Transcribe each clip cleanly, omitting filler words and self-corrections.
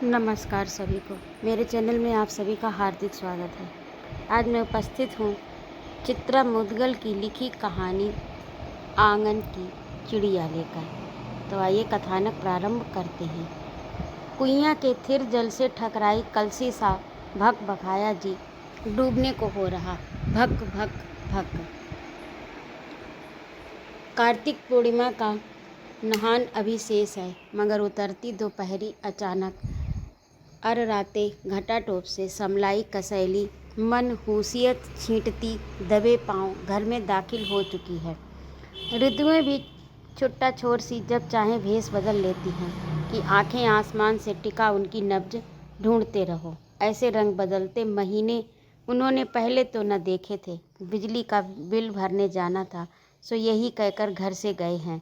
नमस्कार सभी को। मेरे चैनल में आप सभी का हार्दिक स्वागत है। आज मैं उपस्थित हूँ चित्रा मुदगल की लिखी कहानी आंगन की चिड़िया लेकर। तो आइए कथानक प्रारंभ करते हैं। कुइयाँ के थिर जल से ठकराई कलसी सा भक भकाया जी डूबने को हो रहा, भक भक भक। कार्तिक पूर्णिमा का नहान अभी शेष है, मगर उतरती दोपहरी अचानक अरराते घटाटोप से समलाई कसैली मन हुसियत छींटती दबे पांव घर में दाखिल हो चुकी है। ऋतुएं भी छुट्टा छोर सी जब चाहे भेष बदल लेती हैं कि आंखें आसमान से टिका उनकी नब्ज ढूंढते रहो। ऐसे रंग बदलते महीने उन्होंने पहले तो न देखे थे। बिजली का बिल भरने जाना था, सो यही कहकर घर से गए हैं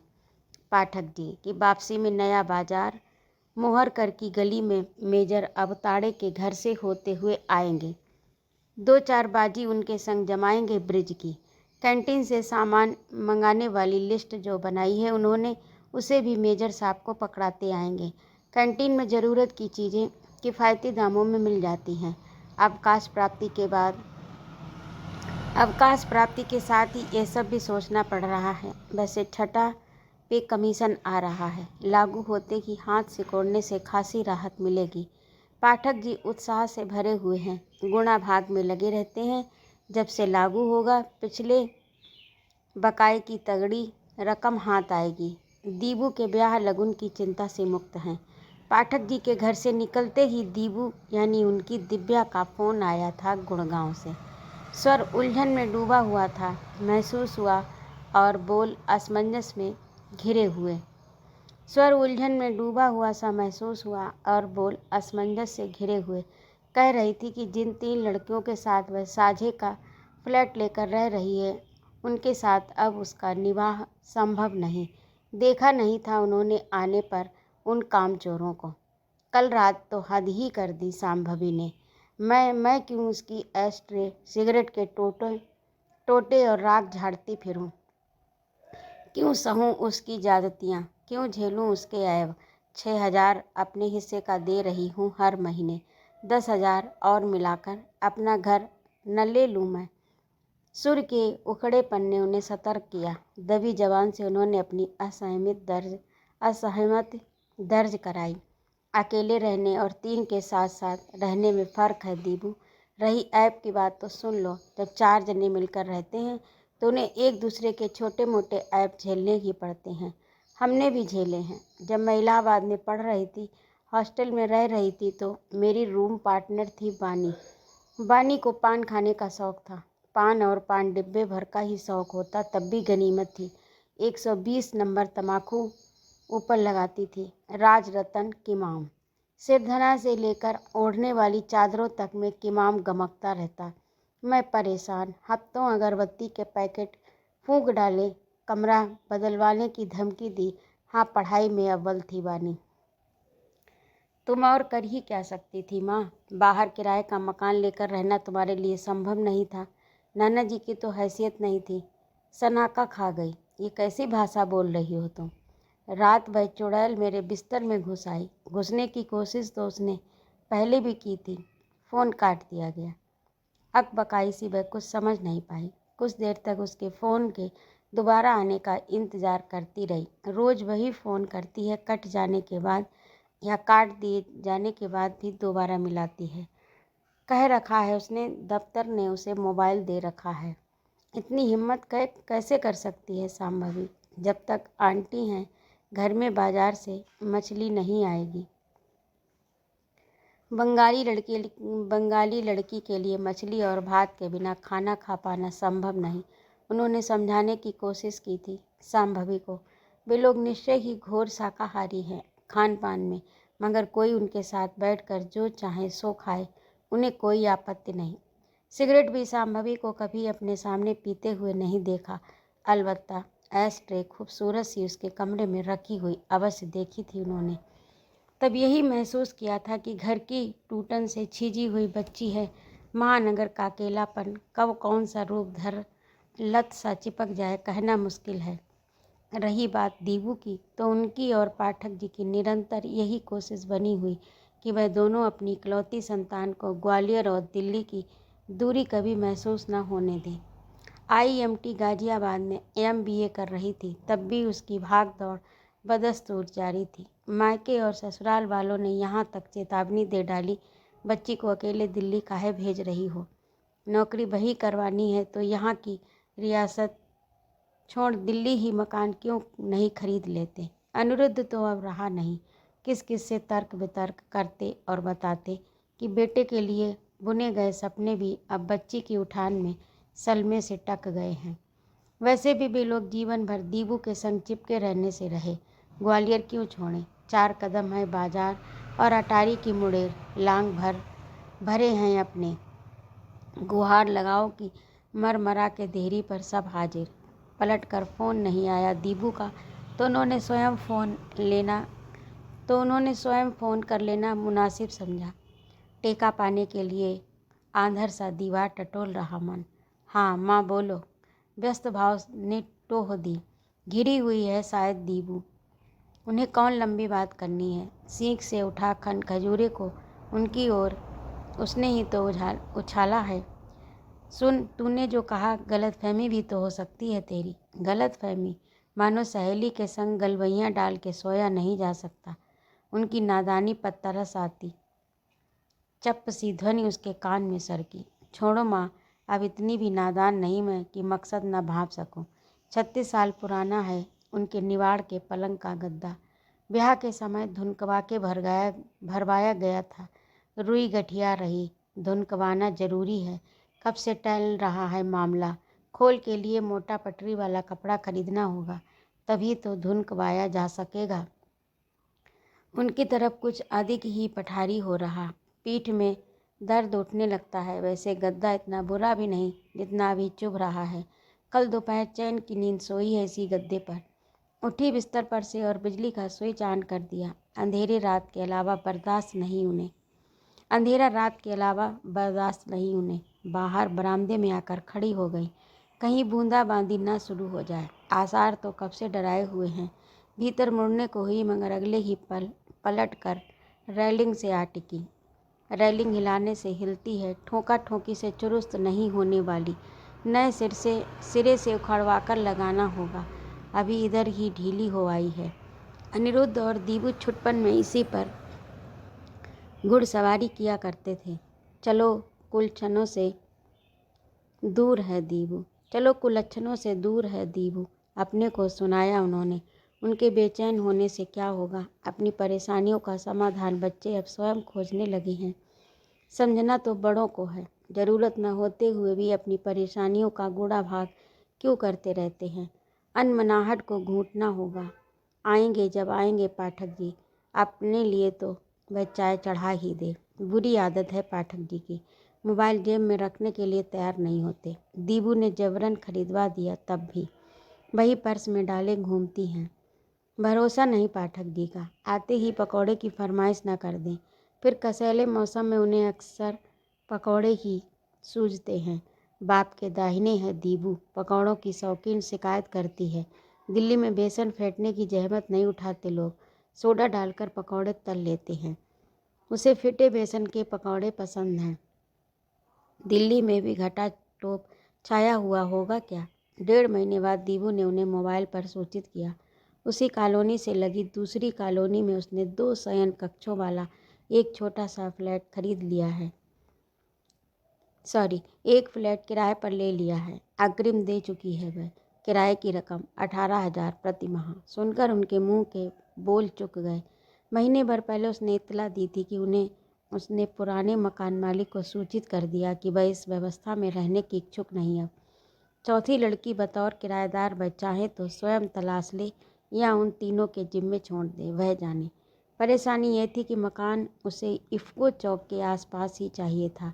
पाठक जी कि वापसी में नया बाजार मोहरकर की गली में मेजर अवताड़े के घर से होते हुए आएंगे। 2-4 बाजी उनके संग जमाएंगे ब्रिज की। कैंटीन से सामान मंगाने वाली लिस्ट जो बनाई है उन्होंने, उसे भी मेजर साहब को पकड़ाते आएंगे। कैंटीन में ज़रूरत की चीज़ें किफ़ायती दामों में मिल जाती हैं। अवकाश प्राप्ति के साथ ही ये सब भी सोचना पड़ रहा है। वैसे छठा पे कमीशन आ रहा है, लागू होते ही हाथ सिकोड़ने से खासी राहत मिलेगी। पाठक जी उत्साह से भरे हुए हैं, गुणा भाग में लगे रहते हैं। जब से लागू होगा पिछले बकाए की तगड़ी रकम हाथ आएगी। दीबू के ब्याह लगन की चिंता से मुक्त हैं। पाठक जी के घर से निकलते ही दीबू यानी उनकी दिव्या का फ़ोन आया था गुड़गांव से। स्वर उलझन में डूबा हुआ था, महसूस हुआ और बोल असमंजस में घिरे हुए। स्वर उलझन में डूबा हुआ सा महसूस हुआ और बोल असमंजस से घिरे हुए। कह रही थी कि जिन 3 लड़कियों के साथ वह साझे का फ्लैट लेकर रह रही है, उनके साथ अब उसका निवाह संभव नहीं। देखा नहीं था उन्होंने आने पर उन कामचोरों को। कल रात तो हद ही कर दी सांभवी ने। मैं क्यों उसकी एस्ट्रे सिगरेट के टोटे और राख झाड़ती फिरूं? क्यों सहूं उसकी ज्यादतियाँ? क्यों झेलूं उसके ऐब? 6,000 अपने हिस्से का दे रही हूँ हर महीने। 10,000 और मिलाकर अपना घर न ले लूँ मैं? सुर के उखड़ेपन ने उन्हें सतर्क किया। दबी जबान से उन्होंने अपनी असहमति दर्ज कराई। अकेले रहने और 3 के साथ साथ रहने में फ़र्क है दीबू। रही ऐब की बात तो सुन लो, जब 4 जने मिलकर रहते हैं तो उन्हें एक दूसरे के छोटे मोटे ऐब झेलने ही पड़ते हैं। हमने भी झेले हैं। जब मैं इलाहाबाद में पढ़ रही थी, हॉस्टल में रह रही थी, तो मेरी रूम पार्टनर थी बानी। बानी को पान खाने का शौक़ था। पान और पान डिब्बे भर का ही शौक़ होता तब भी गनीमत थी। 120 नंबर तम्बाकू ऊपर लगाती थी। राज रतन किमाम। सिरधना से लेकर ओढ़ने वाली चादरों तक में किमाम गमकता रहता। मैं परेशान, हफ्तों अगरबत्ती के पैकेट फूंक डाले, कमरा बदलवाने की धमकी दी। हाँ, पढ़ाई में अव्वल थी बानी। तुम और कर ही क्या सकती थी माँ? बाहर किराए का मकान लेकर रहना तुम्हारे लिए संभव नहीं था। नाना जी की तो हैसियत नहीं थी। सनाका खा गई। ये कैसी भाषा बोल रही हो तुम? रात वह चुड़ैल मेरे बिस्तर में घुस आई। घुसने की कोशिश तो उसने पहले भी की थी। फ़ोन काट दिया गया। अकबकाई सी वह कुछ समझ नहीं पाई। कुछ देर तक उसके फ़ोन के दोबारा आने का इंतज़ार करती रही। रोज़ वही फ़ोन करती है, कट जाने के बाद या काट दिए जाने के बाद भी दोबारा मिलाती है। कह रखा है उसने, दफ्तर ने उसे मोबाइल दे रखा है। इतनी हिम्मत कैसे कर सकती है सांभवी? जब तक आंटी हैं घर में बाजार से मछली नहीं आएगी। बंगाली लड़की के लिए मछली और भात के बिना खाना खा पाना संभव नहीं। उन्होंने समझाने की कोशिश की थी सांभवी को। वे लोग निश्चय ही घोर शाकाहारी हैं खान पान में, मगर कोई उनके साथ बैठकर जो चाहे सो खाए, उन्हें कोई आपत्ति नहीं। सिगरेट भी सांभवी को कभी अपने सामने पीते हुए नहीं देखा। अलबत्ता एस्ट्रे खूबसूरत सी उसके कमरे में रखी हुई अवश्य देखी थी उन्होंने। तब यही महसूस किया था कि घर की टूटन से छीजी हुई बच्ची है। महानगर का अकेलापन कब कौन सा रूप धर लत सा चिपक जाए कहना मुश्किल है। रही बात दीबू की, तो उनकी और पाठक जी की निरंतर यही कोशिश बनी हुई कि वह दोनों अपनी इकलौती संतान को ग्वालियर और दिल्ली की दूरी कभी महसूस न होने दें। IMT गाजियाबाद में MBA कर रही थी, तब भी उसकी भाग दौड़ बदस्तूर जारी थी। मायके और ससुराल वालों ने यहाँ तक चेतावनी दे डाली, बच्ची को अकेले दिल्ली काहे भेज रही हो, नौकरी वही करवानी है तो यहाँ की रियासत छोड़ दिल्ली ही मकान क्यों नहीं खरीद लेते। अनिरुद्ध तो अब रहा नहीं, किस किस से तर्क वितर्क करते और बताते कि बेटे के लिए बुने गए सपने भी अब बच्ची की उठान में सलमे से टक गए हैं। वैसे भी वे लोग जीवन भर दीबू के संग चिपके रहने से रहे, ग्वालियर क्यों छोड़ें। 4 कदम है बाजार और अटारी की मुड़ेर, लांग भरे हैं अपने। गुहार लगाओ कि मरमरा के देहरी पर सब हाजिर। पलट कर फ़ोन नहीं आया दीबू का तो उन्होंने स्वयं फ़ोन कर लेना मुनासिब समझा। टेका पाने के लिए आंधर सा दीवार टटोल रहा मन। हाँ माँ बोलो, व्यस्त भाव ने टोह दी। घिरी हुई है शायद दीबू, उन्हें कौन लंबी बात करनी है। सीख से उठा खजूरे को उनकी ओर उसने ही तो उछाला है। सुन, तूने जो कहा गलतफहमी भी तो हो सकती है तेरी। गलतफहमी? मानो सहेली के संग गलवैयाँ डाल के सोया नहीं जा सकता। उनकी नादानी पर तरस आती। चप्प सी ध्वनि उसके कान में सरकी। छोड़ो माँ, अब इतनी भी नादान नहीं मैं कि मकसद न भांप सकूं। 36 साल पुराना है उनके निवाड़ के पलंग का गद्दा। ब्याह के समय धुनकवा के भरवाया गया था। रुई गठिया रही। धुनकवाना जरूरी है। कब से टल रहा है मामला। खोल के लिए मोटा पटरी वाला कपड़ा खरीदना होगा, तभी तो धुनकवाया जा सकेगा। उनकी तरफ कुछ अधिक ही पठारी हो रहा। पीठ में दर्द उठने लगता है। वैसे गद्दा इतना बुरा भी नहीं जितना अभी चुभ रहा है। कल दोपहर चैन की नींद सोई है इसी गद्दे पर। उठी बिस्तर पर से और बिजली का स्विच ऑन कर दिया। अंधेरा रात के अलावा बर्दाश्त नहीं उन्हें। बाहर बरामदे में आकर खड़ी हो गई, कहीं बूंदाबांदी न शुरू हो जाए। आसार तो कब से डराए हुए हैं। भीतर मुड़ने को हुई मगर अगले ही पल पलट कर रेलिंग से आ टिकी। रेलिंग हिलाने से हिलती है, ठोका ठोकी से चुरुस्त नहीं होने वाली। नए सिरे से उखड़वा कर लगाना होगा। अभी इधर ही ढीली हो आई है। अनिरुद्ध और दीबू छुटपन में इसी पर घुड़सवारी किया करते थे। चलो कुलच्छनों से दूर है दीबू, अपने को सुनाया उन्होंने। उनके बेचैन होने से क्या होगा। अपनी परेशानियों का समाधान बच्चे अब स्वयं खोजने लगे हैं। समझना तो बड़ों को है। ज़रूरत न होते हुए भी अपनी परेशानियों का गुड़ा भाग क्यों करते रहते हैं। अनमनाहट को घूंटना होगा। आएंगे जब आएंगे पाठक जी, अपने लिए तो वह चाय चढ़ा ही दे। बुरी आदत है पाठक जी की, मोबाइल जेब में रखने के लिए तैयार नहीं होते। दीबू ने जबरन खरीदवा दिया, तब भी वही पर्स में डाले घूमती हैं। भरोसा नहीं पाठक जी का, आते ही पकौड़े की फरमाइश न कर दें। फिर कसैले मौसम में उन्हें अक्सर पकौड़े ही सूझते हैं। बाप के दाहिने है दीबू, पकौड़ों की शौकीन शिकायत करती है। दिल्ली में बेसन फेंटने की जहमत नहीं उठाते लोग, सोडा डालकर पकौड़े तल लेते हैं। उसे फिटे बेसन के पकौड़े पसंद हैं। दिल्ली में भी घटा टोप छाया हुआ होगा क्या। 1.5 महीने बाद दीबू ने उन्हें मोबाइल पर सूचित किया। उसी कॉलोनी से लगी दूसरी कॉलोनी में उसने 2 शयन कक्षों वाला एक छोटा सा फ्लैट खरीद लिया है। एक फ्लैट किराए पर ले लिया है। अग्रिम दे चुकी है वह। किराए की रकम 18,000 प्रति माह। सुनकर उनके मुंह के बोल चुक गए। महीने भर पहले उसने इत्तला दी थी कि उसने पुराने मकान मालिक को सूचित कर दिया कि वह इस व्यवस्था में रहने की इच्छुक नहीं। अब चौथी लड़की बतौर किराएदार वह चाहे तो स्वयं तलाश ले या उन तीनों के जिम्मे छोड़ दे, वह जाने। परेशानी यह थी कि मकान उसे इफ़्को चौक के आसपास ही चाहिए था।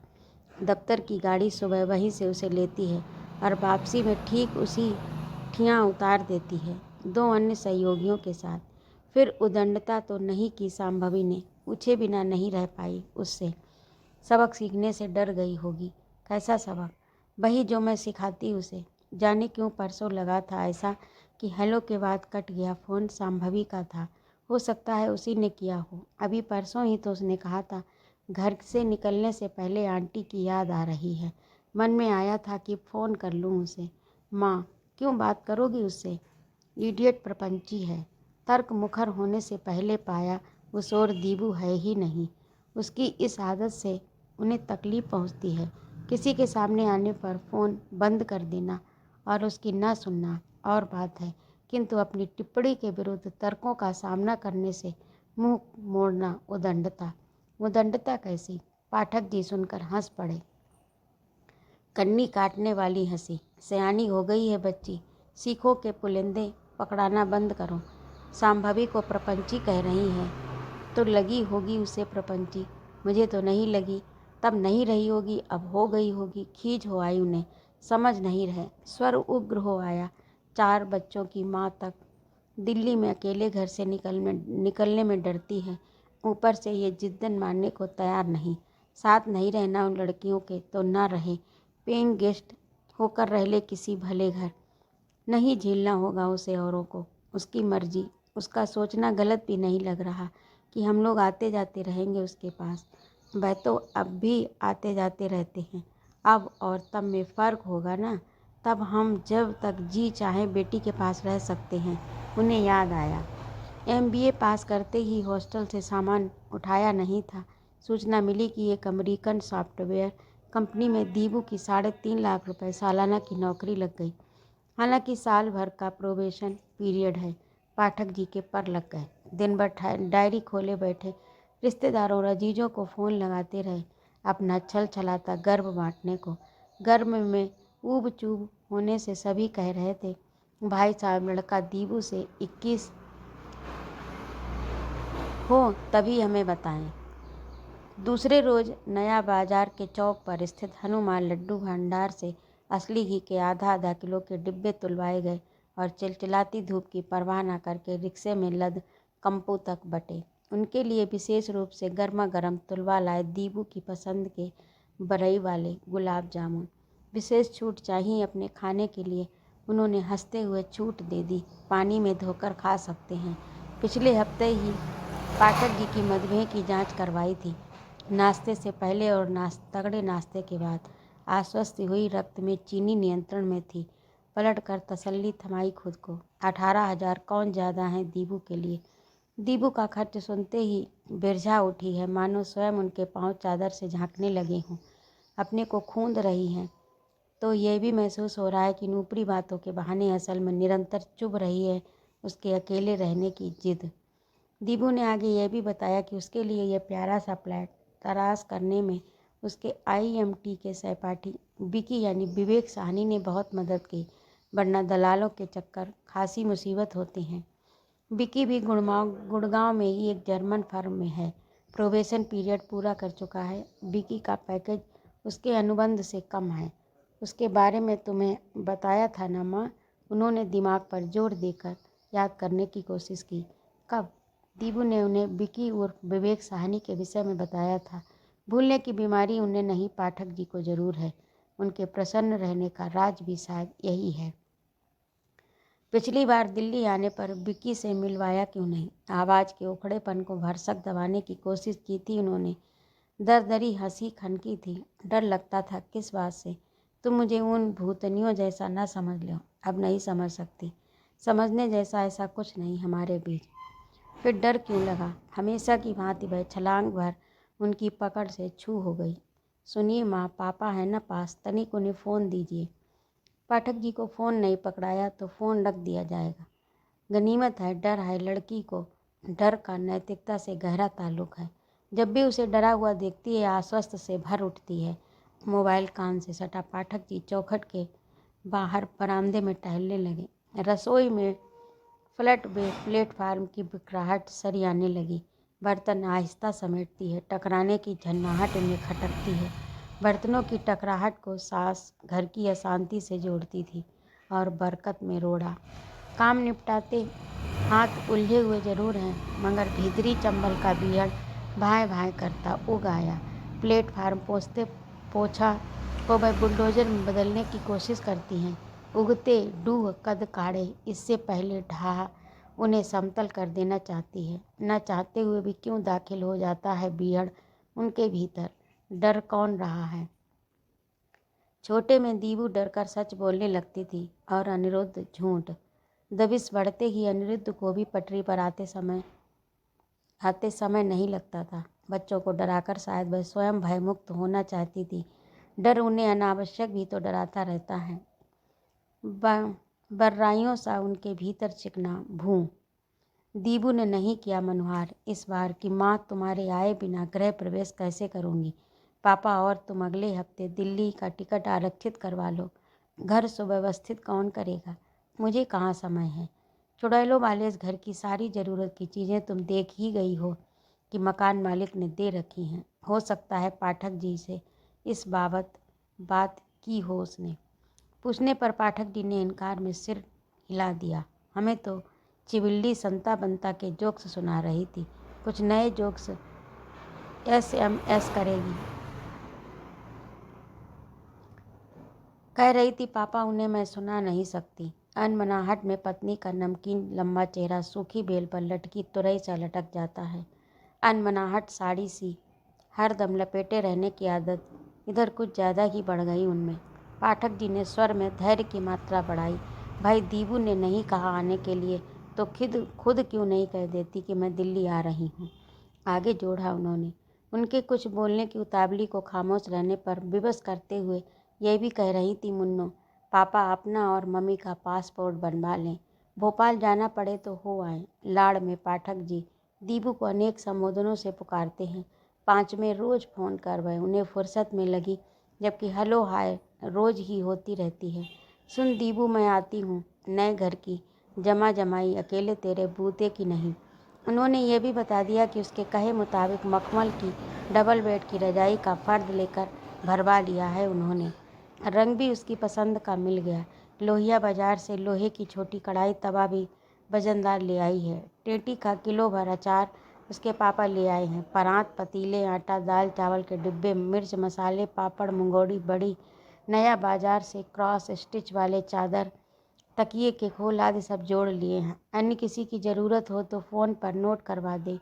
दफ्तर की गाड़ी सुबह वहीं से उसे लेती है और वापसी में ठीक उसी ठियाँ उतार देती है, 2 अन्य सहयोगियों के साथ। फिर उदंडता तो नहीं की सांभवी ने, पूछे बिना नहीं रह पाई उससे। सबक सीखने से डर गई होगी। कैसा सबक? वही जो मैं सिखाती उसे। जाने क्यों परसों लगा था ऐसा कि हेलो के बाद कट गया। फ़ोन सांभवी का था। हो सकता है उसी ने किया हो। अभी परसों ही तो उसने कहा था घर से निकलने से पहले आंटी की याद आ रही है। मन में आया था कि फ़ोन कर लूँ उसे। माँ, क्यों बात करोगी उससे? इडियट प्रपंची है। तर्क मुखर होने से पहले पाया उस ओर दीबू है ही नहीं। उसकी इस आदत से उन्हें तकलीफ़ पहुंचती है। किसी के सामने आने पर फ़ोन बंद कर देना और उसकी न सुनना और बात है, किंतु अपनी टिप्पणी के विरुद्ध तर्कों का सामना करने से मुंह मोड़ना उदंडता। उदंडता कैसी? पाठक जी सुनकर हंस पड़े। कन्नी काटने वाली हंसी। सयानी हो गई है बच्ची, सीखो के पुलिंदे पकड़ाना बंद करो। सांभवी को प्रपंची कह रही है तो लगी होगी उसे प्रपंची। मुझे तो नहीं लगी, तब नहीं रही होगी, अब हो गई होगी। खींच हो आई उन्हें, समझ नहीं रहे। स्वर उग्र हो आया। 4 बच्चों की माँ तक दिल्ली में अकेले घर से निकलने में डरती है। ऊपर से ये जिद्दन मानने को तैयार नहीं। साथ नहीं रहना उन लड़कियों के तो ना रहे, पेइंग गेस्ट होकर रह ले किसी भले घर। नहीं झेलना होगा उसे औरों को, उसकी मर्जी। उसका सोचना गलत भी नहीं लग रहा कि हम लोग आते जाते रहेंगे उसके पास। वह तो अब भी आते जाते रहते हैं। अब और तब में फ़र्क होगा ना। तब हम जब तक जी चाहे बेटी के पास रह सकते हैं। उन्हें याद आया, MBA पास करते ही हॉस्टल से सामान उठाया नहीं था। सूचना मिली कि एक अमेरिकन सॉफ्टवेयर कंपनी में दीबू की 3.5 लाख रुपए सालाना की नौकरी लग गई। हालांकि साल भर का प्रोबेशन पीरियड है। पाठक जी के पर लग गए। दिन भर डायरी खोले बैठे, रिश्तेदारों और अजीजों को फ़ोन लगाते रहे, अपना छल छलाता गर्व बांटने को। गर्भ में ऊब चूब होने से सभी कह रहे थे, भाई साहब लड़का दीबू से 21 हो तभी हमें बताएं। दूसरे रोज नया बाजार के चौक पर स्थित हनुमान लड्डू भंडार से असली घी के आधा किलो के डिब्बे तुलवाए गए और चिलचिलाती धूप की परवाह न करके रिक्शे में लद कंपू तक बटे। उनके लिए विशेष रूप से गर्मा गर्म तुलवा लाए दीबू की पसंद के बरई वाले गुलाब जामुन। विशेष छूट चाहिए अपने खाने के लिए। उन्होंने हंसते हुए छूट दे दी, पानी में धोकर खा सकते हैं। पिछले हफ्ते ही पाठक जी की मधुमेह की जांच करवाई थी। नाश्ते से पहले और तगड़े नाश्ते के बाद आश्वस्ति हुई। रक्त में चीनी नियंत्रण में थी। पलट कर तसल्ली थमाई खुद को। 18,000 कौन ज़्यादा हैं दीबू के लिए? दीबू का खर्च सुनते ही बिरझा उठी है, मानो स्वयं उनके पांव चादर से झांकने लगे हों। अपने को खूंद रही हैं तो यह भी महसूस हो रहा है कि ऊपरी बातों के बहाने असल में निरंतर चुभ रही है उसके अकेले रहने की जिद। दीबू ने आगे यह भी बताया कि उसके लिए यह प्यारा सा फ्लैट तलाश करने में उसके IMT के सहपाठी विकी यानी विवेक साहनी ने बहुत मदद की, वरना दलालों के चक्कर खासी मुसीबत होते हैं। विकी भी गुड़गांव में ही एक जर्मन फर्म में है। प्रोबेशन पीरियड पूरा कर चुका है। विकी का पैकेज उसके अनुबंध से कम है। उसके बारे में तुम्हें बताया था ना माँ? उन्होंने दिमाग पर जोर देकर याद करने की कोशिश की। कब? दीबू ने उन्हें विकी और विवेक साहनी के विषय में बताया था। भूलने की बीमारी उन्हें नहीं, पाठक जी को जरूर है। उनके प्रसन्न रहने का राज भी शायद यही है। पिछली बार दिल्ली आने पर विकी से मिलवाया क्यों नहीं? आवाज़ के उखड़ेपन को भरसक दबाने की कोशिश की थी उन्होंने। दरदरी हंसी खनकी थी। डर लगता था। किस बात से? तुम मुझे उन भूतनियों जैसा न समझ लो। अब नहीं समझ सकती। समझने जैसा ऐसा कुछ नहीं हमारे बीच। फिर डर क्यों लगा? हमेशा की भांति वह छलांग भर उनकी पकड़ से छू हो गई। सुनिए माँ, पापा है न पास, तनिक उन्हें फ़ोन दीजिए। पाठक जी को फ़ोन नहीं पकड़ाया तो फ़ोन रख दिया जाएगा। गनीमत है, डर है। लड़की को डर का नैतिकता से गहरा ताल्लुक है। जब भी उसे डरा हुआ देखती है आश्वस्त से भर उठती है। मोबाइल कान से सटा। पाठक जी चौखट के बाहर बरामदे में टहलने लगे। रसोई में प्लेटफार्म की बिखराहट सरी आने लगी। बर्तन आहिस्ता समेटती है। टकराने की झन्नाहट उन्हें खटकती है। बर्तनों की टकराहट को सास घर की अशांति से जोड़ती थी और बरकत में रोड़ा। काम निपटाते हाथ उलझे हुए जरूर हैं, मगर भीतरी चंबल का बीहड़ भाए भाए करता उग आया। प्लेटफार्म पोछा को वह बुलडोजर में बदलने की कोशिश करती हैं। उगते डूह कद काढ़े, इससे पहले ढाह उन्हें समतल कर देना चाहती है। न चाहते हुए भी क्यों दाखिल हो जाता है बीहड़ उनके भीतर। डर कौन रहा है? छोटे में दीबू डरकर सच बोलने लगती थी और अनिरुद्ध झूठ। दबिश बढ़ते ही अनिरुद्ध को भी पटरी पर आते समय नहीं लगता था। बच्चों को डराकर शायद वह स्वयं भयमुक्त होना चाहती थी। डर उन्हें अनावश्यक भी तो डराता रहता है। बर्राइयों सा उनके भीतर चिकना भूं। दीबू ने नहीं किया मनुहार इस बार कि माँ तुम्हारे आए बिना गृह प्रवेश कैसे करूँगी। पापा और तुम अगले हफ्ते दिल्ली का टिकट आरक्षित करवा लो। घर सुव्यवस्थित कौन करेगा? मुझे कहाँ समय है। चुड़ैलों वाले इस घर की सारी ज़रूरत की चीज़ें तुम देख ही गई हो कि मकान मालिक ने दे रखी हैं। हो सकता है पाठक जी से इस बाबत बात की हो उसने। पूछने पर पाठक जी ने इनकार में सिर हिला दिया। हमें तो चिबिल्ली संता बनता के जोक्स सुना रही थी। कुछ नए जोक्स SMS करेगी। कह रही थी पापा उन्हें मैं सुना नहीं सकती। अनमनाहट में पत्नी का नमकीन लंबा चेहरा सूखी बेल पर लटकी तुरई सा लटक जाता है। अनमनाहट साड़ी सी हरदम लपेटे रहने की आदत इधर कुछ ज़्यादा ही बढ़ गई उनमें। पाठक जी ने स्वर में धैर्य की मात्रा बढ़ाई। भाई दीबू ने नहीं कहा आने के लिए तो खुद क्यों नहीं कह देती कि मैं दिल्ली आ रही हूँ। आगे जोड़ा उन्होंने। उनके कुछ बोलने की उतावली को खामोश रहने पर विवश करते हुए यह भी कह रही थी मुन्नो पापा अपना और मम्मी का पासपोर्ट बनवा लें। भोपाल जाना पड़े तो हो आए। लाड़ में पाठक जी दीबू को अनेक संबोधनों से पुकारते हैं। 5 में रोज़ फ़ोन कर वह उन्हें फुर्सत में लगी जबकि हेलो हाय रोज़ ही होती रहती है। सुन दीबू मैं आती हूँ नए घर की जमा जमाई अकेले तेरे बूते की नहीं। उन्होंने ये भी बता दिया कि उसके कहे मुताबिक मखमल की डबल बेड की रजाई का फ़र्द लेकर भरवा लिया है उन्होंने। रंग भी उसकी पसंद का मिल गया। लोहिया बाजार से लोहे की छोटी कढ़ाई तवा भी वजनदार ले आई है। टेटी का किलो भर अचार उसके पापा ले आए हैं। परात पतीले आटा दाल चावल के डिब्बे मिर्च मसाले पापड़ मुंगौड़ी बड़ी नया बाजार से क्रॉस स्टिच वाले चादर तकिए के खोल आदि सब जोड़ लिए हैं। अन्य किसी की ज़रूरत हो तो फ़ोन पर नोट करवा दे।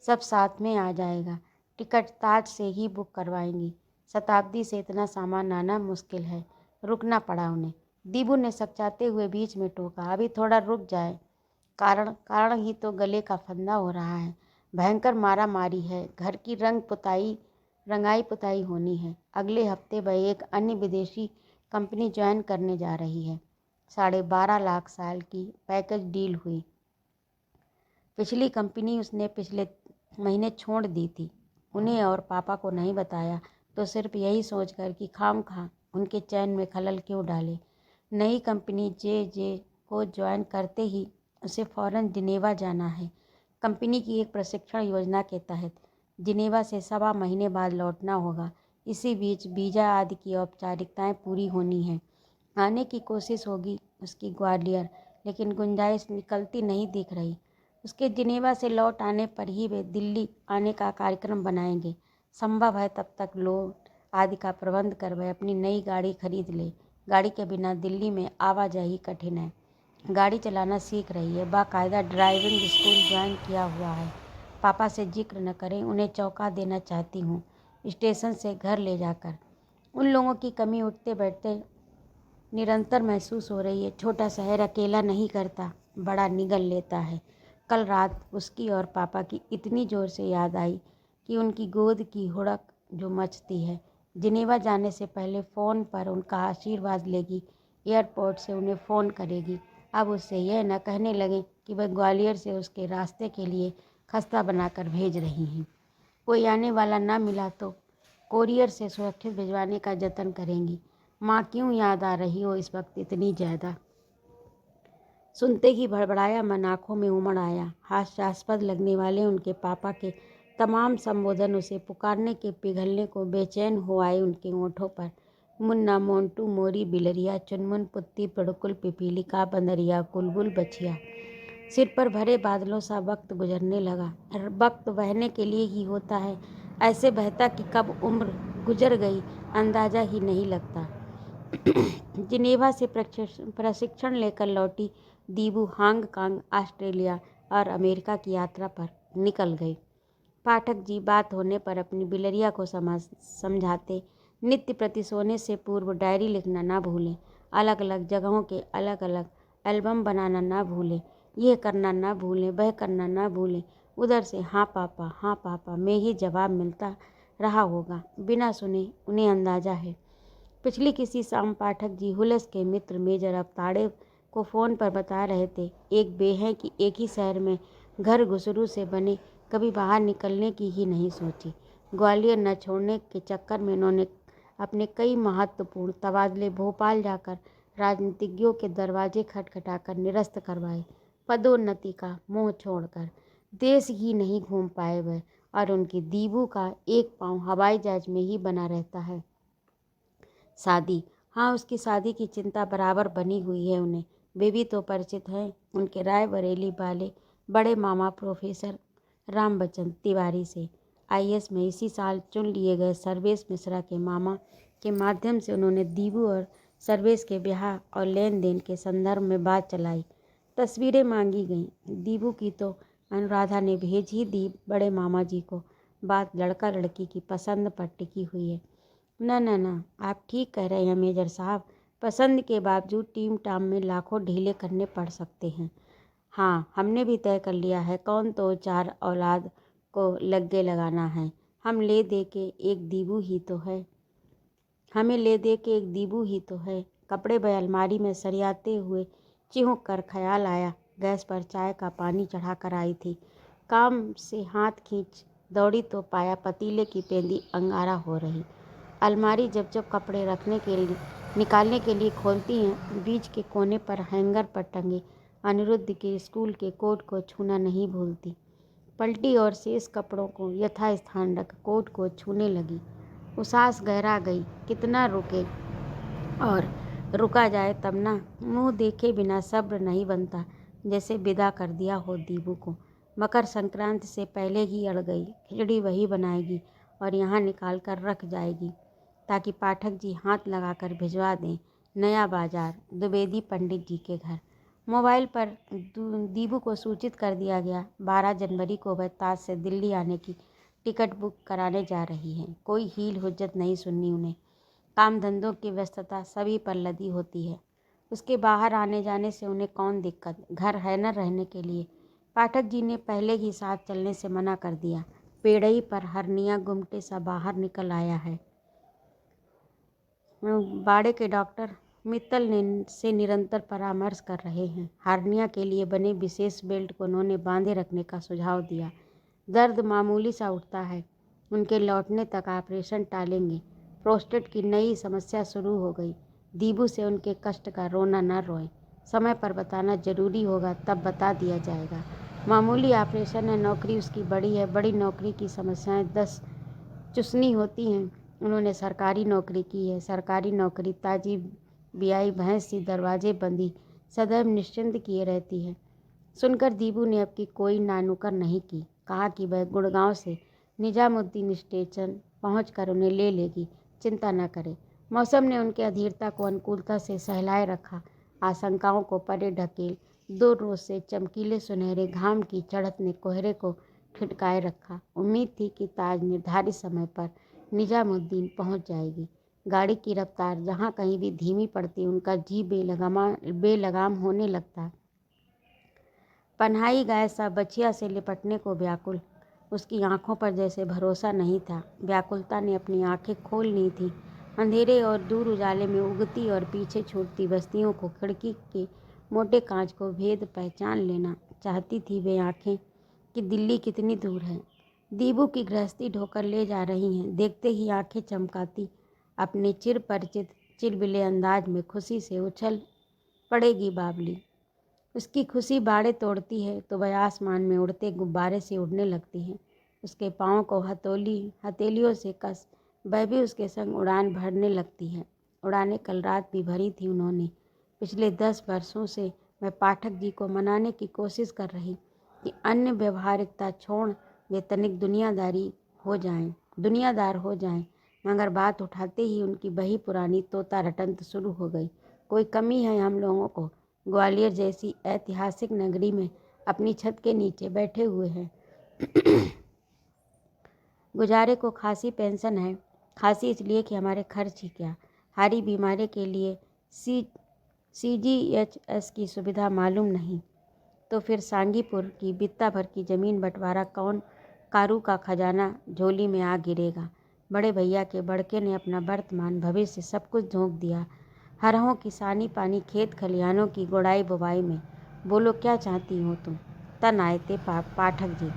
सब साथ में आ जाएगा। टिकट ताज से ही बुक करवाएंगी। शताब्दी से इतना सामान आना मुश्किल है। रुकना पड़ा उन्हें। दीबू ने सकचाते हुए बीच में टोका अभी थोड़ा रुक जाए। कारण ही तो गले का फंदा हो रहा है। भयंकर मारा मारी है। घर की रंगाई पुताई होनी है। अगले हफ्ते वह एक अन्य विदेशी कंपनी ज्वाइन करने जा रही है। 12.5 लाख साल की पैकेज डील हुई। पिछली कंपनी उसने पिछले महीने छोड़ दी थी। उन्हें और पापा को नहीं बताया तो सिर्फ यही सोचकर कि खामखा उनके चैन में खलल क्यों डाले। नई कंपनी जे को ज्वाइन करते ही उसे फ़ौरन जिनेवा जाना है। कंपनी की एक प्रशिक्षण योजना के तहत जिनेवा से 1.25 महीने बाद लौटना होगा। इसी बीच वीज़ा आदि की औपचारिकताएं पूरी होनी हैं। आने की कोशिश होगी उसकी ग्वालियर लेकिन गुंजाइश निकलती नहीं दिख रही। उसके जिनेवा से लौट आने पर ही वे दिल्ली आने का कार्यक्रम बनाएंगे। संभव है तब तक लोन आदि का प्रबंध कर वह अपनी नई गाड़ी खरीद ले। गाड़ी के बिना दिल्ली में आवाजाही कठिन है। गाड़ी चलाना सीख रही है। बाकायदा ड्राइविंग स्कूल ज्वाइन किया हुआ है। पापा से जिक्र न करें उन्हें चौंका देना चाहती हूँ स्टेशन से घर ले जाकर। उन लोगों की कमी उठते बैठते निरंतर महसूस हो रही है। छोटा शहर अकेला नहीं करता बड़ा निगल लेता है। कल रात उसकी और पापा की इतनी ज़ोर से याद आई कि उनकी गोद की हुड़क जो मचती है। जिनेवा जाने से पहले फ़ोन पर उनका आशीर्वाद लेगी। एयरपोर्ट से उन्हें फ़ोन करेगी। अब उससे यह न कहने लगें कि वह ग्वालियर से उसके रास्ते के लिए खस्ता बनाकर भेज रही हैं। कोई आने वाला ना मिला तो कोरियर से सुरक्षित भिजवाने का जतन करेंगी। माँ क्यों याद आ रही हो इस वक्त इतनी ज़्यादा। सुनते ही भड़बड़ाया मन आँखों में उमड़ आया। हास्यास्पद लगने वाले उनके पापा के तमाम संबोधन उसे पुकारने के पिघलने को बेचैन हो आए उनके होठों पर। मुन्ना मोंटू मोरी बिलरिया चुनमुन पुत्ती पिड़कुल पिपीलिका बंदरिया कुलबुल बछिया। सिर पर भरे बादलों सा वक्त गुजरने लगा। वक्त बहने के लिए ही होता है। ऐसे बहता कि कब उम्र गुजर गई अंदाज़ा ही नहीं लगता। जिनेवा से प्रशिक्षण लेकर लौटी दीबू हांगकांग, ऑस्ट्रेलिया और अमेरिका की यात्रा पर निकल गई। पाठक जी बात होने पर अपनी बिलरिया को समझाते, नित्य प्रति सोने से पूर्व डायरी लिखना ना भूलें, अलग अलग जगहों के अलग अलग एल्बम बनाना ना भूलें, यह करना ना भूलें, वह करना ना भूलें। उधर से हाँ पापा में ही जवाब मिलता रहा होगा। बिना सुने उन्हें अंदाजा है। पिछली किसी शाम पाठक जी हुलस के मित्र मेजर अवताड़े को फ़ोन पर बता रहे थे, एक बे है कि एक ही शहर में घर घुसरू से बने, कभी बाहर निकलने की ही नहीं सोची। ग्वालियर न छोड़ने के चक्कर में उन्होंने अपने कई महत्वपूर्ण तबादले भोपाल जाकर राजनीतिज्ञों के दरवाजे खटखटाकर निरस्त करवाए। पदोन्नति का मोह छोड़कर देश ही नहीं घूम पाए वह, और उनकी दीबू का एक पाँव हवाई जहाज में ही बना रहता है। शादी, हाँ, उसकी शादी की चिंता बराबर बनी हुई है उन्हें। वे भी तो परिचित हैं उनके रायबरेली वाले बड़े मामा प्रोफेसर रामबचन तिवारी से। आईएएस में इसी साल चुन लिए गए सर्वेश मिश्रा के मामा के माध्यम से उन्होंने दीबू और सर्वेश के ब्याह और लेन देन के संदर्भ में बात चलाई। तस्वीरें मांगी गईं। दीबू की तो अनुराधा ने भेज ही दी बड़े मामा जी को। बात लड़का लड़की की पसंद पर टिकी हुई है। ना, आप ठीक कह रहे हैं मेजर साहब। पसंद के बावजूद टीम टाम में लाखों ढीले करने पड़ सकते हैं। हाँ, हमने भी तय कर लिया है कौन तो 4 औलाद को लग्गे लगाना है। हमें ले दे के एक दीबू ही तो है। कपड़े व अलमारी में सरियाते हुए चिहुक कर ख्याल आया, गैस पर चाय का पानी चढ़ा कर आई थी। काम से हाथ खींच दौड़ी तो पाया पतीले की पेंदी अंगारा हो रही। अलमारी जब जब कपड़े निकालने के लिए खोलती हैं, बीच के कोने पर हैंगर पर टंगे अनिरुद्ध के स्कूल के कोट को छूना नहीं भूलती। पलटी और शेष कपड़ों को यथास्थान रख कोट को छूने लगी। उसास गहरा गई, कितना रुके और रुका जाए तब ना। मुंह देखे बिना सब्र नहीं बनता, जैसे विदा कर दिया हो दीबू को। मकर संक्रांति से पहले ही अड़ गई। खिचड़ी वही बनाएगी और यहाँ निकाल कर रख जाएगी ताकि पाठक जी हाथ लगाकर भिजवा दें। नया बाजार, द्विवेदी पंडित जी के घर। मोबाइल पर दीबू को सूचित कर दिया गया, 12 जनवरी को वह ताज से दिल्ली आने की टिकट बुक कराने जा रही हैं। कोई हील हुज्जत नहीं सुननी उन्हें। काम धंधों की व्यस्तता सभी पर लदी होती है। उसके बाहर आने जाने से उन्हें कौन दिक्कत, घर है न रहने के लिए। पाठक जी ने पहले ही साथ चलने से मना कर दिया। पेड़ई पर हरनिया गुमटे सा बाहर निकल आया है। बाड़े के डॉक्टर मित्तल से निरंतर परामर्श कर रहे हैं। हार्निया के लिए बने विशेष बेल्ट को उन्होंने बांधे रखने का सुझाव दिया। दर्द मामूली सा उठता है। उनके लौटने तक ऑपरेशन टालेंगे। प्रोस्टेट की नई समस्या शुरू हो गई। दीबू से उनके कष्ट का रोना न रोएं। समय पर बताना जरूरी होगा, तब बता दिया जाएगा। मामूली ऑपरेशन है, नौकरी उसकी बड़ी है। बड़ी नौकरी की समस्याएं 10 चुसनी होती हैं। उन्होंने सरकारी नौकरी की है। सरकारी नौकरी ताजी बियाई भैंस सी दरवाजे बंदी सदैव निश्चिंत किए रहती है। सुनकर दीबू ने अब की कोई नानुकर नहीं की। कहा कि वह गुड़गांव से निजामुद्दीन स्टेशन पहुंचकर उन्हें ले लेगी, चिंता न करे। मौसम ने उनके अधीरता को अनुकूलता से सहलाए रखा। आशंकाओं को परे ढकेल 2 रोज से चमकीले सुनहरे घाम की चढ़त ने कोहरे को ठिठकाए रखा। उम्मीद थी कि ताज निर्धारित समय पर निजामुद्दीन पहुंच जाएगी। गाड़ी की रफ्तार जहां कहीं भी धीमी पड़ती, उनका जी बेलगाम होने लगता। पन्हाई गाय सा बछिया से लिपटने को व्याकुल। उसकी आंखों पर जैसे भरोसा नहीं था। व्याकुलता ने अपनी आंखें खोल ली थी। अंधेरे और दूर उजाले में उगती और पीछे छूटती बस्तियों को, खिड़की के मोटे कांच को भेद पहचान लेना चाहती थी वे आंखें कि दिल्ली कितनी दूर है। दीबू की गृहस्थी ढोकर ले जा रही हैं। देखते ही आंखें चमकाती अपने चिर परिचित चिलबिले अंदाज में खुशी से उछल पड़ेगी बाबली। उसकी खुशी बाड़े तोड़ती है तो वह आसमान में उड़ते गुब्बारे से उड़ने लगती है। उसके पाँव को हथेलियों से कस वह भी उसके संग उड़ान भरने लगती है। उड़ानें कल रात भी भरी थी उन्होंने। पिछले 10 वर्षों से मैं पाठक जी को मनाने की कोशिश कर रही कि अन्य व्यवहारिकता छोड़ वे तनिक दुनियादार हो जाएं, मगर बात उठाते ही उनकी वही पुरानी तोता रटंत शुरू हो गई। कोई कमी है हम लोगों को, ग्वालियर जैसी ऐतिहासिक नगरी में अपनी छत के नीचे बैठे हुए हैं। गुजारे को खासी पेंशन है। खासी इसलिए कि हमारे खर्च ही क्या, हारी बीमारी के लिए CGHS की सुविधा मालूम नहीं, तो फिर सांगीपुर की बित्ता भर की ज़मीन बंटवारा कौन, कारू का खजाना झोली में आ गिरेगा। बड़े भैया के बड़के ने अपना वर्तमान भविष्य सब कुछ झोंक दिया हरहों की सानी पानी खेत खलिहानों की गुड़ाई बुवाई में। बोलो क्या चाहती हो तुम? तन आए थे पाठक जी।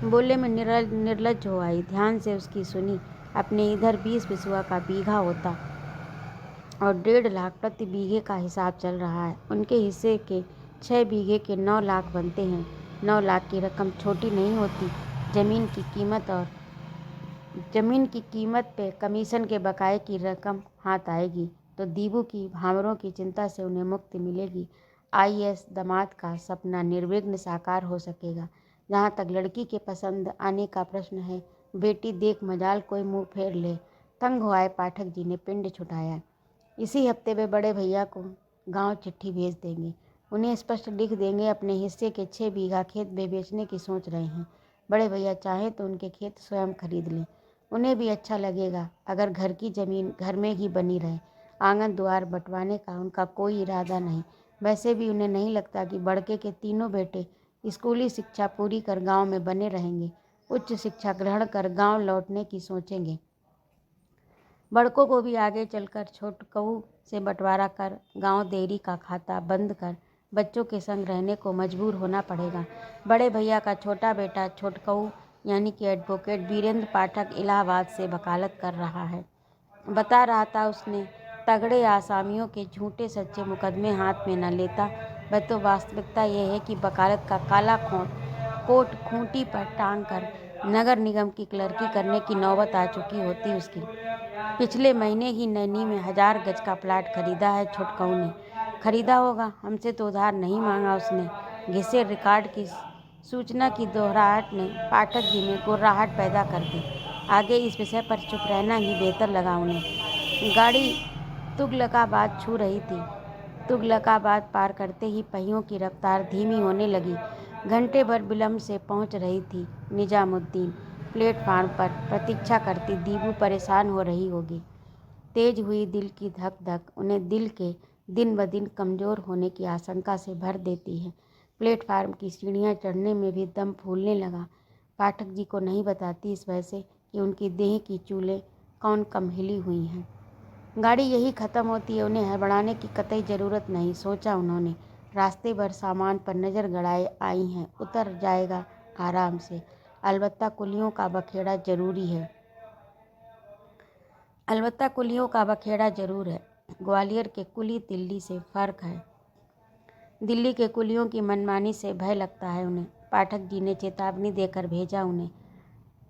बोले में निर्लज्ज हो आई। ध्यान से उसकी सुनी। अपने इधर 20 बिसुआ का बीघा होता और 1.5 लाख प्रति बीघे का हिसाब चल रहा है। उनके हिस्से के 6 बीघे के 9 लाख बनते हैं। 9 लाख की रकम छोटी नहीं होती। ज़मीन की कीमत पे कमीशन के बकाये की रकम हाथ आएगी तो दीबू की भामरों की चिंता से उन्हें मुक्ति मिलेगी। IAS दामाद का सपना निर्विघ्न साकार हो सकेगा। जहाँ तक लड़की के पसंद आने का प्रश्न है, बेटी देख मजाल कोई मुँह फेर ले। तंग हो आए पाठक जी ने पिंड छुटाया। इसी हफ्ते वे बड़े भैया को गांव चिट्ठी भेज देंगे। उन्हें स्पष्ट लिख देंगे अपने हिस्से के 6 बीघा खेत वे बेचने की सोच रहे हैं। बड़े भैया चाहें तो उनके खेत स्वयं खरीद लें। उन्हें भी अच्छा लगेगा अगर घर की ज़मीन घर में ही बनी रहे। आंगन द्वार बंटवाने का उनका कोई इरादा नहीं। वैसे भी उन्हें नहीं लगता कि बड़के के तीनों बेटे स्कूली शिक्षा पूरी कर गांव में बने रहेंगे। उच्च शिक्षा ग्रहण कर गांव लौटने की सोचेंगे। बड़कों को भी आगे चलकर छोटकऊ से बंटवारा कर गांव देरी का खाता बंद कर बच्चों के संग रहने को मजबूर होना पड़ेगा। बड़े भैया का छोटा बेटा छोटकऊ यानी कि एडवोकेट वीरेंद्र पाठक इलाहाबाद से वकालत कर रहा है। बता रहा था उसने तगड़े आसामियों के झूठे सच्चे मुकदमे हाथ में न लेता। वह तो वास्तविकता यह है कि वकालत का काला कोट खूंटी पर टांग कर नगर निगम की क्लर्की करने की नौबत आ चुकी होती उसकी। पिछले महीने ही नैनी में 1000 गज का प्लाट खरीदा है छोटकऊ ने। खरीदा होगा, हमसे तो उधार नहीं मांगा उसने। घिसे रिकॉर्ड की सूचना की दोहराहट ने पाठक जी में गुर्राहट पैदा कर दी। आगे इस विषय पर चुप रहना ही बेहतर लगा उन्हें। गाड़ी तुगलकाबाद छू रही थी। तुगलकाबाद पार करते ही पहियों की रफ्तार धीमी होने लगी। घंटे भर विलम्ब से पहुंच रही थी निजामुद्दीन। प्लेटफार्म पर प्रतीक्षा करती दीबू परेशान हो रही होगी। तेज हुई दिल की धक धक उन्हें दिल के दिन ब दिन कमज़ोर होने की आशंका से भर देती है। प्लेटफार्म की सीढ़ियाँ चढ़ने में भी दम फूलने लगा। पाठक जी को नहीं बताती इस वजह से कि उनकी देह की चूलें कौन कम हिली हुई हैं। गाड़ी यही ख़त्म होती है, उन्हें हड़बड़ाने की कतई ज़रूरत नहीं, सोचा उन्होंने। रास्ते भर सामान पर नज़र गड़ाए आई हैं, उतर जाएगा आराम से। अलबत्ता कुलियों का बखेड़ा ज़रूर है। ग्वालियर के कुली दिल्ली से फ़र्क है। दिल्ली के कुलियों की मनमानी से भय लगता है उन्हें। पाठक जी ने चेतावनी देकर भेजा उन्हें।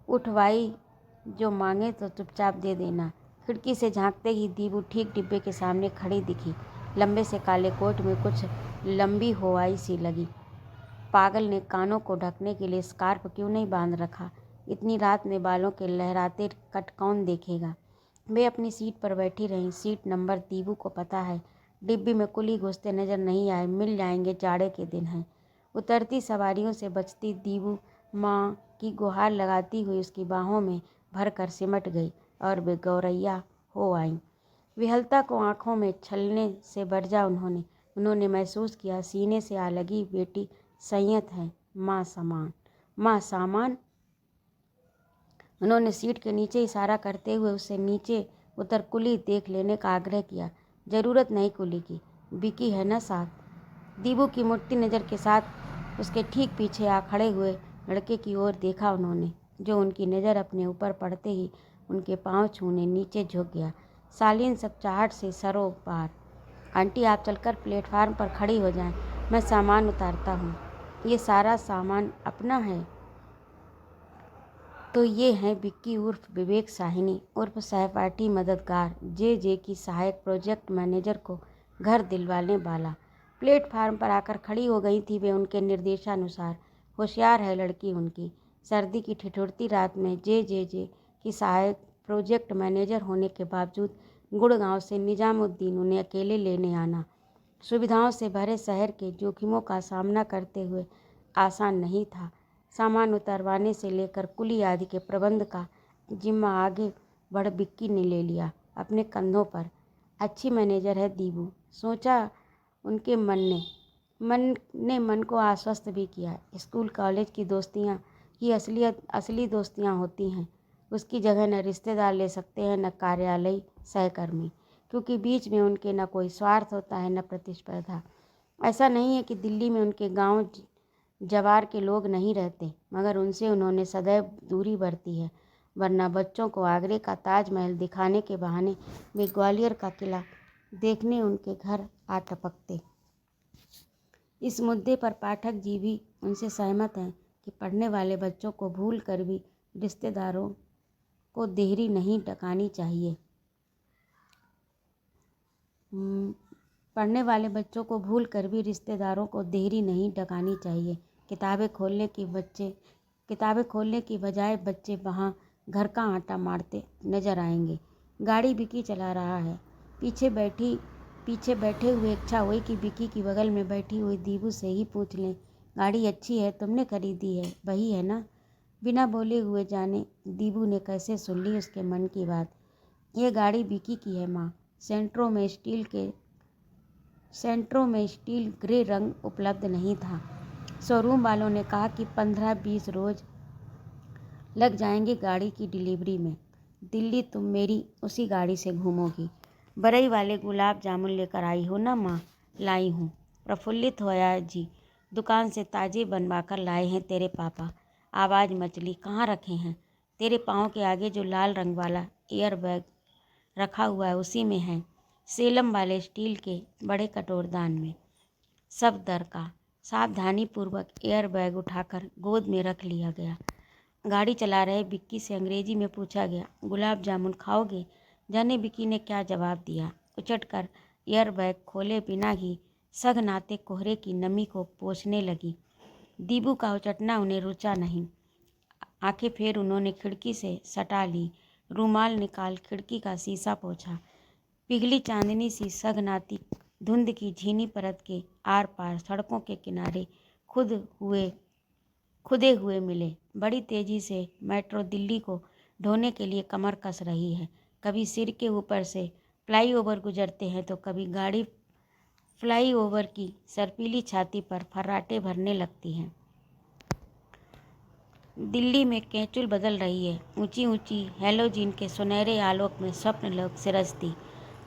उठवाई जो मांगे तो चुपचाप दे देना। खिड़की से झांकते ही दीबू ठीक डिब्बे के सामने खड़ी दिखी। लंबे से काले कोट में कुछ लंबी होवाई सी लगी। पागल ने कानों को ढकने के लिए स्कार्फ क्यों नहीं बांध रखा? इतनी रात में बालों के लहराते कट कौन देखेगा? वे अपनी सीट पर बैठी रहीं। सीट नंबर दीबू को पता है। डिब्बी में कुली घुसते नजर नहीं आए। मिल जाएंगे, जाड़े के दिन हैं। उतरती सवारियों से बचती दीबू माँ की गुहार लगाती हुई उसकी बाहों में भरकर सिमट गई और वे गौरैया हो आईं। विहलता को आंखों में छलने से बरजा उन्होंने महसूस किया सीने से आ लगी बेटी संयत है। माँ सामान। उन्होंने सीट के नीचे इशारा करते हुए उससे नीचे उतर कुली देख लेने का आग्रह किया। ज़रूरत नहीं कुली की, बिकी है ना साथ। दीबू की मुड़ती नज़र के साथ उसके ठीक पीछे आ खड़े हुए लड़के की ओर देखा उन्होंने, जो उनकी नज़र अपने ऊपर पड़ते ही उनके पांव छूने नीचे झुक गया। शालीन सकचाहट से सरो पार। आंटी आप चलकर प्लेटफार्म पर खड़ी हो जाएं, मैं सामान उतारता हूँ। ये सारा सामान अपना है? तो ये हैं बिक्की उर्फ विवेक साहिनी उर्फ सहपाठी मददगार जे की सहायक प्रोजेक्ट मैनेजर को घर दिलवाने वाला। प्लेटफार्म पर आकर खड़ी हो गई थी वे उनके निर्देशानुसार। होशियार है लड़की उनकी। सर्दी की ठिठुरती रात में जे की सहायक प्रोजेक्ट मैनेजर होने के बावजूद गुड़गांव से निजामुद्दीन उन्हें अकेले लेने आना। सुविधाओं से भरे शहर के जोखिमों का सामना करते हुए आसान नहीं था। सामान उतरवाने से लेकर कुली आदि के प्रबंध का जिम्मा आगे बढ़ विक्की ने ले लिया अपने कंधों पर। अच्छी मैनेजर है दीबू, सोचा उनके मन को आश्वस्त भी किया। स्कूल कॉलेज की दोस्तियां ही असली दोस्तियां होती हैं। उसकी जगह न रिश्तेदार ले सकते हैं न कार्यालय सहकर्मी, क्योंकि बीच में उनके न कोई स्वार्थ होता है न प्रतिस्पर्धा। ऐसा नहीं है कि दिल्ली में उनके गांव जवार के लोग नहीं रहते, मगर उनसे उन्होंने सदैव दूरी बरती है, वरना बच्चों को आगरे का ताजमहल दिखाने के बहाने वे ग्वालियर का किला देखने उनके घर आ टपकते। इस मुद्दे पर पाठक जी भी उनसे सहमत हैं कि पढ़ने वाले बच्चों को भूल कर भी रिश्तेदारों को देहरी नहीं टकानी चाहिए। पढ़ने वाले बच्चों को भूल कर भी रिश्तेदारों को देहरी नहीं टकानी चाहिए। किताबें खोलने की बजाय बच्चे वहाँ घर का आटा मारते नजर आएंगे। गाड़ी विक्की चला रहा है। पीछे बैठे हुए इच्छा हुई कि विक्की की बगल में बैठी हुई दीबू से ही पूछ लें, गाड़ी अच्छी है, तुमने खरीदी है, वही है ना? बिना बोले हुए जाने दीबू ने कैसे सुन ली उसके मन की बात। ये गाड़ी विक्की की है माँ। सेंट्रो में स्टील ग्रे रंग उपलब्ध नहीं था। शोरूम वालों ने कहा कि 15-20 रोज लग जाएंगे गाड़ी की डिलीवरी में। दिल्ली तुम मेरी उसी गाड़ी से घूमोगी। बरई वाले गुलाब जामुन लेकर आई हो ना माँ? लाई हूँ। प्रफुल्लित होया जी, दुकान से ताजे बनवा कर लाए हैं तेरे पापा। आवाज़ मचली, कहाँ रखे हैं? तेरे पाँव के आगे जो लाल रंग वाला एयर बैग रखा हुआ है उसी में है, सेलम वाले स्टील के बड़े कटोरदान में। सब दर का सावधानी पूर्वक एयर बैग उठाकर गोद में रख लिया गया। गाड़ी चला रहे विक्की से अंग्रेजी में पूछा गया, गुलाब जामुन खाओगे? जाने विक्की ने क्या जवाब दिया। उचटकर एयर बैग खोले बिना ही सघनाते कोहरे की नमी को पोंछने लगी। दीबू का उचटना उन्हें रुचा नहीं। आंखें फेर उन्होंने खिड़की से सटा ली, रूमाल निकाल खिड़की का शीशा पोंछा। पिघली चांदनी सी सघनाती धुंध की झीनी परत के आर पार सड़कों के किनारे खुदे हुए मिले। बड़ी तेजी से मेट्रो दिल्ली को ढोने के लिए कमर कस रही है। कभी सिर के ऊपर से फ्लाईओवर गुजरते हैं तो कभी गाड़ी फ्लाईओवर की सर्पीली छाती पर फर्राटे भरने लगती है। दिल्ली में केंचुल बदल रही है। ऊंची ऊंची हैलोजीन के सुनहरे आलोक में स्वप्न लोक सिरजती।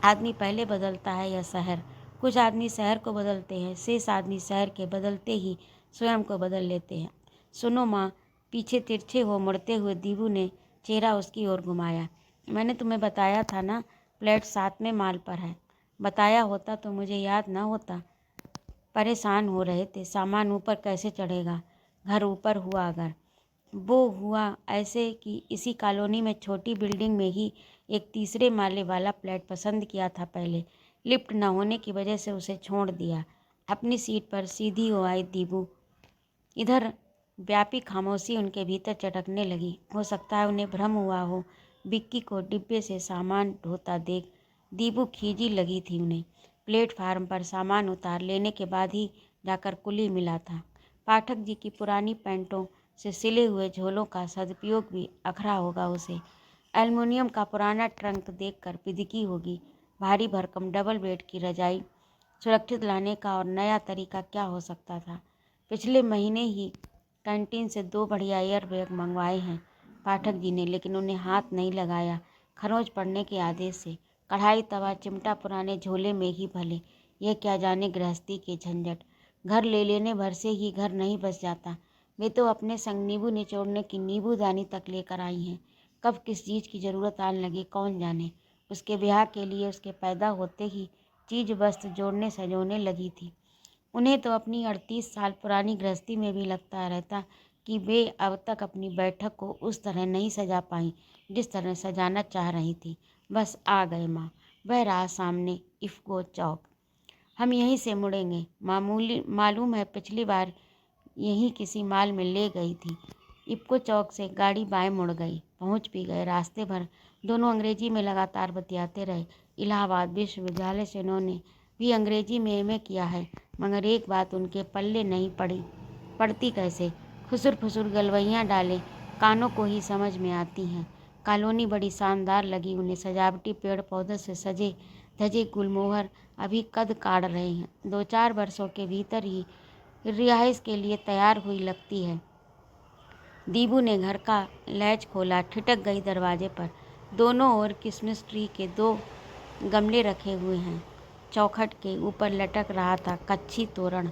आदमी पहले बदलता है या शहर? कुछ आदमी शहर को बदलते हैं, शेष आदमी शहर के बदलते ही स्वयं को बदल लेते हैं। सुनो माँ, पीछे तिरछे हो मुड़ते हुए दीबू ने चेहरा उसकी ओर घुमाया। मैंने तुम्हें बताया था ना, फ्लैट 7वें माल पर है। बताया होता तो मुझे याद न होता। परेशान हो रहे थे, सामान ऊपर कैसे चढ़ेगा? घर ऊपर हुआ अगर। वो हुआ ऐसे कि इसी कॉलोनी में छोटी बिल्डिंग में ही एक 3रे माले वाला फ्लैट पसंद किया था पहले। लिफ्ट न होने की वजह से उसे छोड़ दिया। अपनी सीट पर सीधी हो आई दीबू। इधर व्यापी खामोशी उनके भीतर चटकने लगी। हो सकता है उन्हें भ्रम हुआ हो। विक्की को डिब्बे से सामान ढोता देख दीबू खीजी लगी थी उन्हें। प्लेटफार्म पर सामान उतार लेने के बाद ही जाकर कुली मिला था। पाठक जी की पुरानी पैंटों से सिले हुए झोलों का सदुपयोग भी अखरा होगा उसे। एल्युमिनियम का पुराना ट्रंक देखकर बिदकी होगी। भारी भरकम डबल बेड की रजाई सुरक्षित लाने का और नया तरीका क्या हो सकता था? पिछले महीने ही कैंटीन से 2 बढ़िया एयर बैग मंगवाए हैं पाठक जी ने, लेकिन उन्हें हाथ नहीं लगाया खरोंच पड़ने के आदेश से। कढ़ाई तवा चिमटा पुराने झोले में ही भले, यह क्या जाने गृहस्थी के झंझट। घर ले लेने भर से ही घर नहीं बस जाता। वे तो अपने संग नींबू निचोड़ने की नींबूदानी तक लेकर आई हैं। कब किस चीज़ की ज़रूरत आने लगी कौन जाने। उसके ब्याह के लिए उसके पैदा होते ही चीज़ वस्त्र जोड़ने सजोने लगी थी। उन्हें तो अपनी 38 साल पुरानी गृहस्थी में भी लगता रहता कि वे अब तक अपनी बैठक को उस तरह नहीं सजा पाई जिस तरह सजाना चाह रही थी। बस आ गए माँ, वह रहा सामने इफ़को चौक। हम यहीं से मुड़ेंगे। मालूम है पिछली बार यहीं किसी माल में ले गई थी। इफ़को चौक से गाड़ी बाएं मुड़ गई। पहुंच भी गए। रास्ते भर दोनों अंग्रेजी में लगातार बतियाते रहे। इलाहाबाद विश्वविद्यालय से उन्होंने भी अंग्रेजी में एमए किया है, मगर एक बात उनके पल्ले नहीं पड़ती कैसे। खुसुर फुसुर गलवैयाँ डाले कानों को ही समझ में आती हैं। कॉलोनी बड़ी शानदार लगी उन्हें। सजावटी पेड़ पौधों से सजे धजे गुलमोहर अभी कद काढ़ रहे हैं। 2-4 वर्षों के भीतर ही रिहाइश के लिए तैयार हुई लगती है। दीबू ने घर का लैच खोला, ठिठक गई दरवाजे पर। दोनों ओर क्रिसमस ट्री के 2 गमले रखे हुए हैं। चौखट के ऊपर लटक रहा था कच्छी तोरण।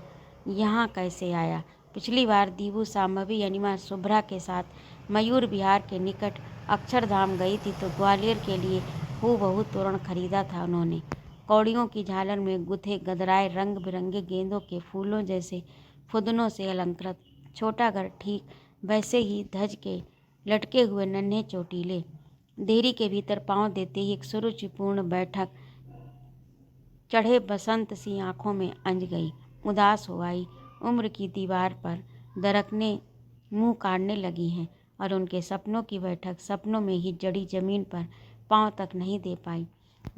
यहाँ कैसे आया? पिछली बार दीबू शांभवी अनिमा शुभ्रा के साथ मयूर विहार के निकट अक्षरधाम गई थी तो ग्वालियर के लिए हूबहू तोरण खरीदा था उन्होंने। कौड़ियों की झालर में गुथे गदराए रंग बिरंगे गेंदों के फूलों जैसे फुदनों से अलंकृत छोटा घर ठीक वैसे ही धज के लटके हुए नन्हे चोटीले। देहरी के भीतर पांव देते ही एक सुरुचिपूर्ण बैठक चढ़े बसंत सी आंखों में अंज गई। उदास हो आई। उम्र की दीवार पर दरकने मुंह काढ़ने लगी हैं और उनके सपनों की बैठक सपनों में ही जड़ी जमीन पर पांव तक नहीं दे पाई।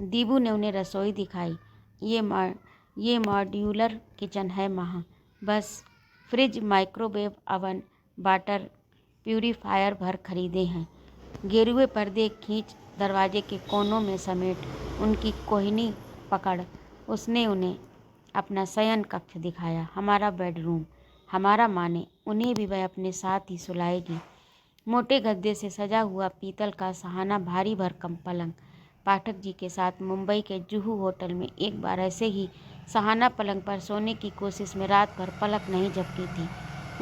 दीबू ने उन्हें रसोई दिखाई। ये मॉड्यूलर किचन है महा, बस fridge microwave oven water purifier भर खरीदे हैं। गेरुए पर्दे खींच दरवाजे के कोनों में समेट उनकी कोहिनी पकड़ उसने उन्हें अपना शयन कक्ष दिखाया। हमारा बेडरूम, हमारा माने उन्हें भी वह अपने साथ ही सुलाएगी। मोटे गद्दे से सजा हुआ पीतल का सहाना भारी भरकम पलंग। पाठक जी के साथ मुंबई के जुहू होटल में एक बार ऐसे ही सहाना पलंग पर सोने की कोशिश में रात भर पलक नहीं झपकी थी।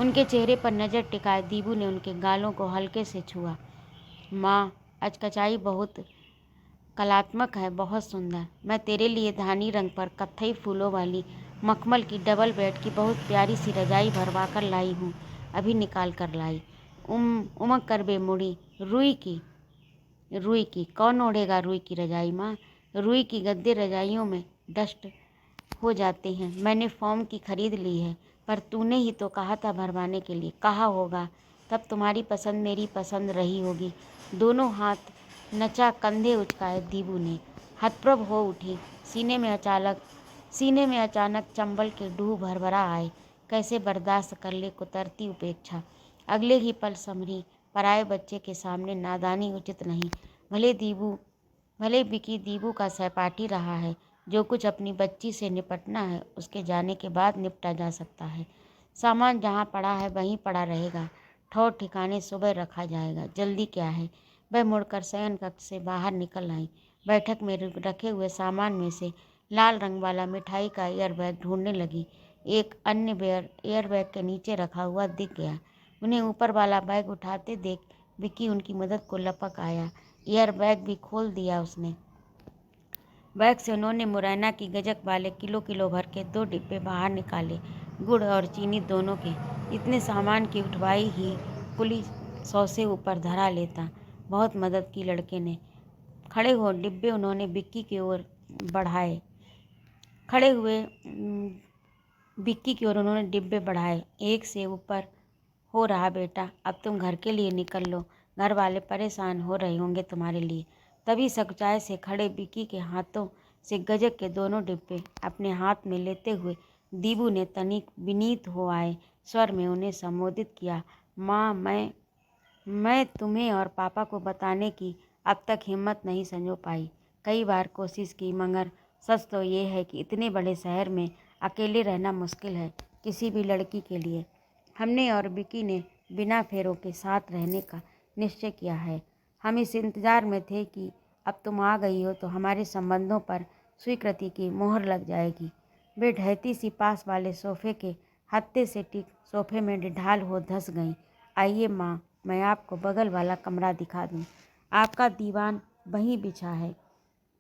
उनके चेहरे पर नज़र टिकाए दीबू ने उनके गालों को हल्के से छुआ। माँ, अचकचाई बहुत कलात्मक है, बहुत सुंदर। मैं तेरे लिए धानी रंग पर कत्थई फूलों वाली मखमल की डबल बेड की बहुत प्यारी सी रजाई भरवा कर लाई हूँ, अभी निकाल कर लाई। उमक कर बेमुड़ी। रुई की कौन ओढ़ेगा रुई की रजाई माँ? रुई की गद्दे रजाइयों में डस्ट हो जाते हैं। मैंने फॉर्म की खरीद ली है, पर तूने ही तो कहा था भरवाने के लिए। कहा होगा, तब तुम्हारी पसंद मेरी पसंद रही होगी। दोनों हाथ नचा कंधे उचकाए दीबू ने। हतप्रभ हो उठी। सीने में अचानक चंबल के ढूह भरभरा आए। कैसे बर्दाश्त कर ले कुतरती उपेक्षा। अगले ही पल समरी, पराए बच्चे के सामने नादानी उचित नहीं। भले बिकी दीबू का सहपाठी रहा है। जो कुछ अपनी बच्ची से निपटना है उसके जाने के बाद निपटा जा सकता है। सामान जहाँ पड़ा है वहीं पड़ा रहेगा। ठौर ठिकाने सुबह रखा जाएगा। जल्दी क्या है? वह मुड़कर शयन कक्ष से बाहर निकल आई। बैठक में रखे हुए सामान में से लाल रंग वाला मिठाई का एयरबैग ढूंढने लगी। एक अन्य एयरबैग के नीचे रखा हुआ दिख गया। उन्हें ऊपर वाला बैग उठाते देख विक्की उनकी मदद को लपक आया। एयरबैग भी खोल दिया उसने। बैग से उन्होंने मुरैना की गजक वाले किलो भर के 2 डिब्बे बाहर निकाले, गुड़ और चीनी दोनों के। इतने सामान की उठवाई ही पुलिस 100 से ऊपर धरा लेता। बहुत मदद की लड़के ने। खड़े हो डिब्बे उन्होंने विक्की की ओर बढ़ाए। खड़े हुए विक्की की ओर उन्होंने डिब्बे बढ़ाए। एक से ऊपर हो रहा बेटा, अब तुम घर के लिए निकल लो। घर वाले परेशान हो रहे होंगे तुम्हारे लिए। तभी सकुचाए से खड़े विक्की के हाथों से गजक के दोनों डिब्बे अपने हाथ में लेते हुए दीबू ने तनिक विनीत हो आए स्वर में उन्हें संबोधित किया। माँ, मैं तुम्हें और पापा को बताने की अब तक हिम्मत नहीं संजो पाई। कई बार कोशिश की, मगर सच तो ये है कि इतने बड़े शहर में अकेले रहना मुश्किल है किसी भी लड़की के लिए। हमने और विकी ने बिना फेरों के साथ रहने का निश्चय किया है। हम इस इंतज़ार में थे कि अब तुम आ गई हो तो हमारे संबंधों पर स्वीकृति की मोहर लग जाएगी। वे ढहती सी पास वाले सोफे के हत्थे से टिक सोफे में ढाल हो धंस गईं। आइए माँ, मैं आपको बगल वाला कमरा दिखा दूँ। आपका दीवान वहीं बिछा है।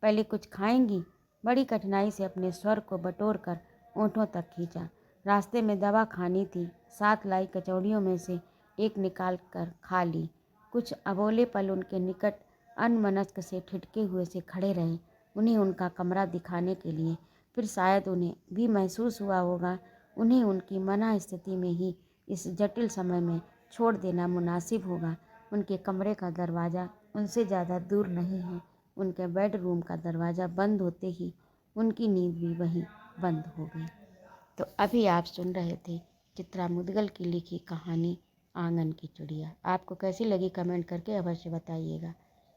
पहले कुछ खाएंगी? बड़ी कठिनाई से अपने स्वर को बटोर कर ओंठों तक खींचा। रास्ते में दवा खानी थी। 7 लाई कचौड़ियों में से एक निकाल कर खा ली। कुछ अबोले पल उनके निकट अनमनस्क से ठिठके हुए से खड़े रहे उन्हें उनका कमरा दिखाने के लिए। फिर शायद उन्हें भी महसूस हुआ होगा उन्हें उनकी मना स्थिति में ही इस जटिल समय में छोड़ देना मुनासिब होगा। उनके कमरे का दरवाज़ा उनसे ज़्यादा दूर नहीं है। उनके बेडरूम का दरवाज़ा बंद होते ही उनकी नींद भी वहीं बंद हो गई। तो अभी आप सुन रहे थे चित्रा मुदगल की लिखी कहानी आंगन की चिड़िया। आपको कैसी लगी कमेंट करके अवश्य बताइएगा।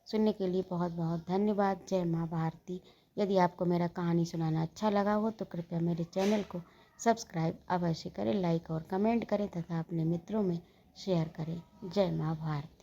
सुनने के लिए बहुत बहुत धन्यवाद। जय माँ भारती। यदि आपको मेरा कहानी सुनाना अच्छा लगा हो तो कृपया मेरे चैनल को सब्सक्राइब अवश्य करें, लाइक और कमेंट करें तथा अपने मित्रों में शेयर करें। जय माँ भारती।